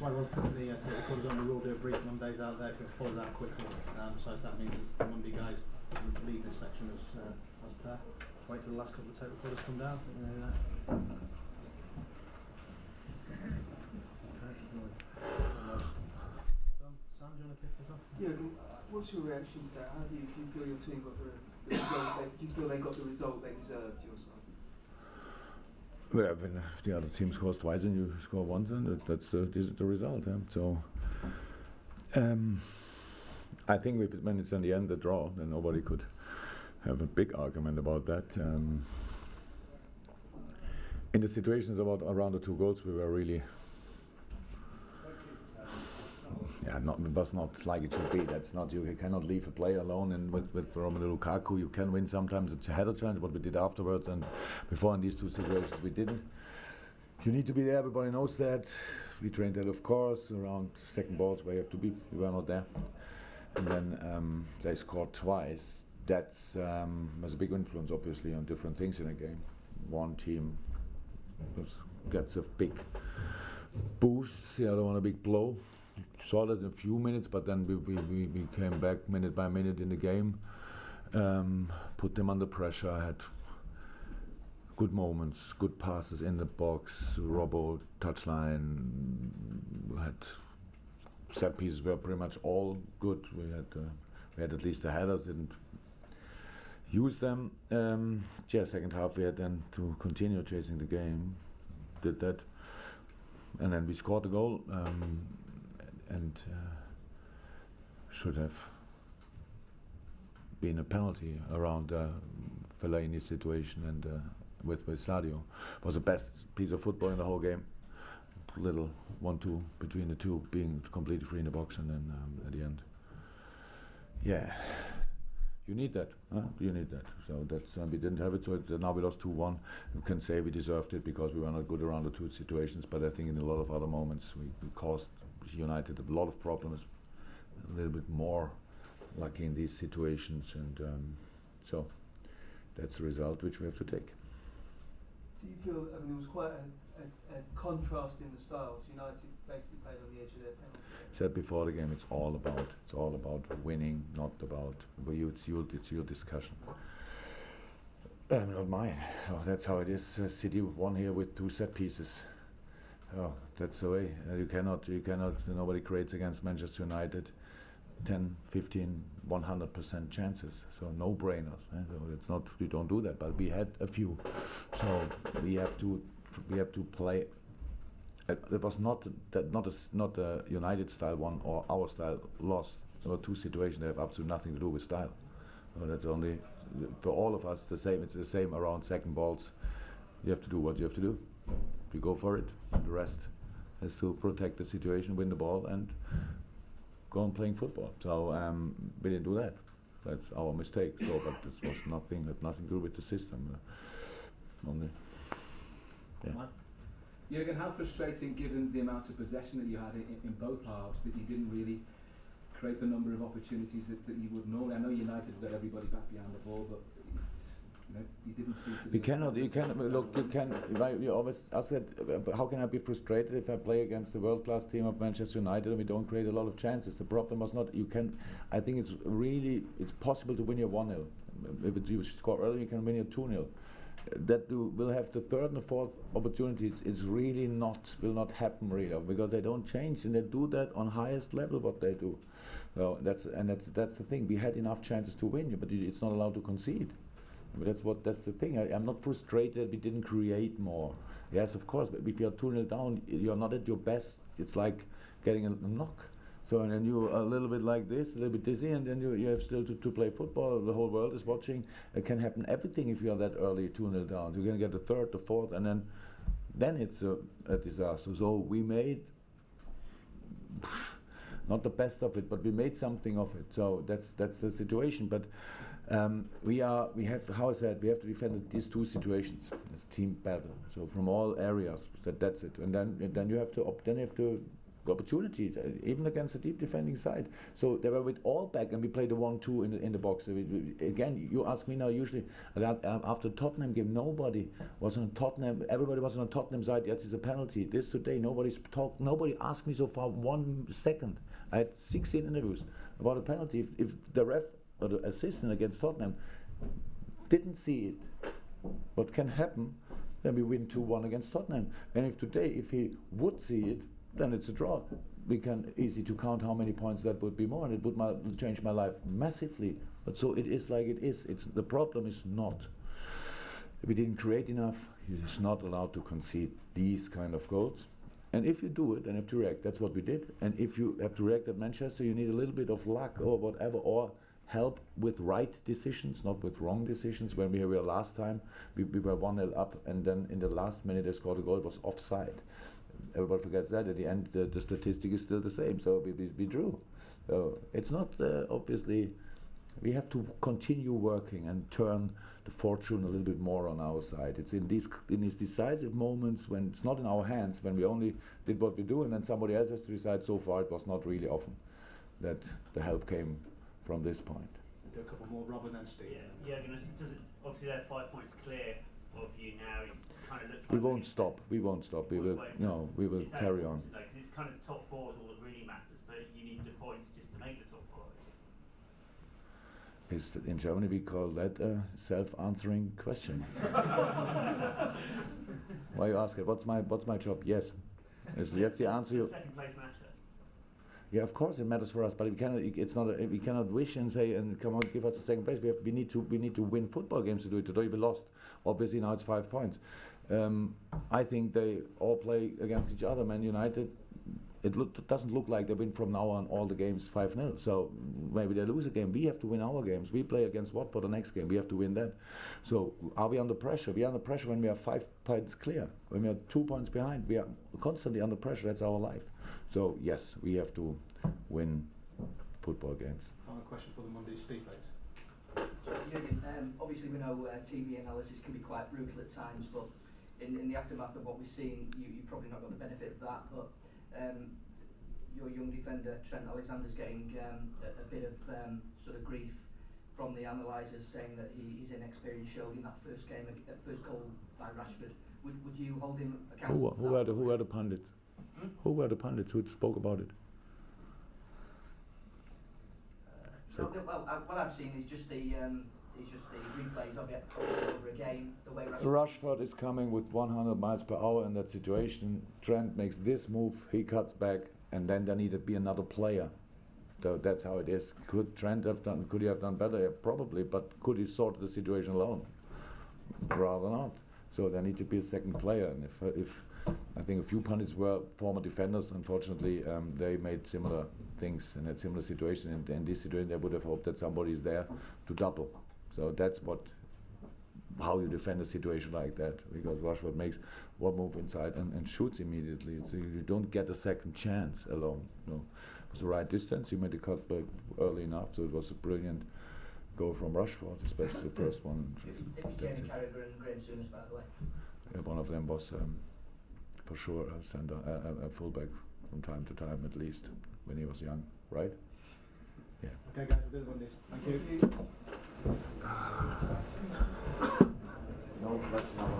That's why we'll put the tape recorders on. We will do a brief Mondays out there if you'll follow that quickly. So that means it's the Monday guys who lead this section as per. Wait till the last couple of tape recorders come down. Sam, do you want to kick this off? Yeah, what's your reaction to that? How do you feel your team got the result? Do you feel they got the result they deserved, your side? Well, when the other team scores twice and you score once, then that's the result. So, I think when it's in the end a draw, then nobody could have a big argument about that. In the situations around the 2 goals, we were really, it was not like it should be. That's not, you cannot leave a player alone. And with Romelu Lukaku, you can win sometimes a header challenge, what we did afterwards, and before in these 2 situations we didn't. You need to be there. Everybody knows that. We trained that, of course, around second balls where you have to be. We were not there, and then they scored twice. That's has a big influence, obviously, on different things in a game. One team gets a big boost, the other one a big blow. Saw that in a few minutes, but then we came back minute by minute in the game, put them under pressure, had good moments, good passes in the box, Robbo, touchline, had set pieces were pretty much all good. We had at least the headers, didn't use them. Second half we had then to continue chasing the game, did that, and then we scored the goal. And should have been a penalty around Fellaini situation, and with Sadio was the best piece of football in the whole game. Little 1-2 between the two, being completely free in the box, and then at the end, you need that. You need that. So that's we didn't have it. So now we lost 2-1. You can say we deserved it because we were not good around the 2 situations. But I think in a lot of other moments we caused United a lot of problems. A little bit more lucky in these situations, and so that's the result which we have to take. Do you feel? I mean, there was quite a contrast in the styles. United basically played on the edge of their penalty. Said before the game, it's all about winning, not about it's your discussion. Not mine. So that's how it is. City won here with 2 set pieces. Oh, that's the way. You cannot. Nobody creates against Manchester United 10, 15, 100% chances. So no brainers. So it's not. You don't do that. But we had a few. So we have to play. It was not a United style one or our style loss. There were 2 situations that have absolutely nothing to do with style. So that's only for all of us the same. It's the same around second balls. You have to do what you have to do. You go for it. The rest is to protect the situation, win the ball, and go on playing football. So we didn't do that. That's our mistake. So, but this was had nothing to do with the system. Only. Yeah. Jurgen, how frustrating, given the amount of possession that you had in both halves, that you didn't really create the number of opportunities that you would normally. I know United got everybody back behind the ball, but you didn't seem to. You always. I said, how can I be frustrated if I play against the world-class team of Manchester United and we don't create a lot of chances? The problem was not. I think it's possible to win your 1-0. If you score early, you can win your 2-0. That will have the 3rd and the 4th opportunities. It's really will not happen really, because they don't change, and they do that on highest level what they do. So that's the thing. We had enough chances to win, but it's not allowed to concede. But that's the thing. I'm not frustrated we didn't create more. Yes, of course, but if you're 2-0 down, you're not at your best. It's like getting a knock. So and then you're a little bit like this, a little bit dizzy, and then you have still to play football. The whole world is watching. It can happen everything if you're that early 2-0 down. You're going to get the 3rd, the 4th, and then it's a disaster. So we made not the best of it, but we made something of it. So that's the situation. But we have to defend these 2 situations. It's team battle. So from all areas, that's it. And then you have to opportunity, even against a deep defending side. So they were with all back, and we played a 1-2 in the box. Again, you ask me now. Usually, after the Tottenham game, nobody was on Tottenham. Everybody was on Tottenham side. Yes, it's a penalty. This today, nobody asked me so far 1 second. I had 16 interviews about a penalty. If the ref or the assistant against Tottenham didn't see it, what can happen? Then we win 2-1 against Tottenham. And if he would see it, then it's a draw. We can easy to count how many points that would be more, and it would change my life massively. But so it is like it is. The problem is not we didn't create enough. You're just not allowed to concede these kind of goals. And if you do it, then you have to react. That's what we did. And if you have to react at Manchester, you need a little bit of luck or whatever, or help with right decisions, not with wrong decisions. When we were last time, we were 1-0 up, and then in the last minute they scored a goal. It was offside. Everybody forgets that. At the end, the statistic is still the same. So we drew. So it's not obviously. We have to continue working and turn the fortune a little bit more on our side. It's in these decisive moments when it's not in our hands, when we only did what we do, and then somebody else has to decide. So far, it was not really often that the help came from this point. Do a couple more, Rob, and then Steve. Yeah. Does it, obviously, they're 5 points clear of you now. It kind of looks like We won't stop. We won't stop. We will carry on. Because it's kind of top four is all that really matters, but you need the points just to make the top four. In Germany, we call that a self-answering question. Why you ask it? What's my job? Yes. That's the answer. Does second place matter? Yeah, of course it matters for us, but we cannot. We cannot wish and say, and come on, give us the second place. We need to win football games to do it. Today we lost. Obviously now it's 5 points. I think they all play against each other. Man United. It doesn't look like they win from now on all the games 5-0. So maybe they lose a game. We have to win our games. We play against Watford the next game. We have to win that. So are we under pressure? We are under pressure when we are 5 points clear. When we are 2 points behind, we are constantly under pressure. That's our life. So yes, we have to win football games. Final question for the Monday, Steve, please. So Jurgen, obviously we know TV analysis can be quite brutal at times, but in the aftermath of what we've seen, you probably not got the benefit of that, but your young defender Trent Alexander's getting a bit of sort of grief from the analysers, saying that his inexperience showed in that first game, first goal by Rashford. Would you hold him accountable? Who were the pundits? Who were the pundits who spoke about it? What I've seen is just the replays of it over again. The way Rashford is coming with 100 miles per hour in that situation. Trent makes this move, he cuts back, and then there needed to be another player. So that's how it is. Could Trent have done? Could he have done better? Yeah, probably, but could he sort the situation alone? Rather not. So there need to be a second player. And if I think a few pundits were former defenders, unfortunately, they made similar things and had similar situation. In this situation, they would have hoped that somebody is there to double. So that's how you defend a situation like that, because Rashford makes one move inside and shoots immediately. So you don't get a second chance alone. No. It was the right distance. He made the cut back early enough, so it was a brilliant goal from Rashford, especially the first one. It was Jamie Carragher and Graham Souness, by the way. Yeah, one of them was for sure a centre, a fullback from time to time at least when he was young, right? Yeah. Okay, guys, we're good on this. Thank you. No, that's not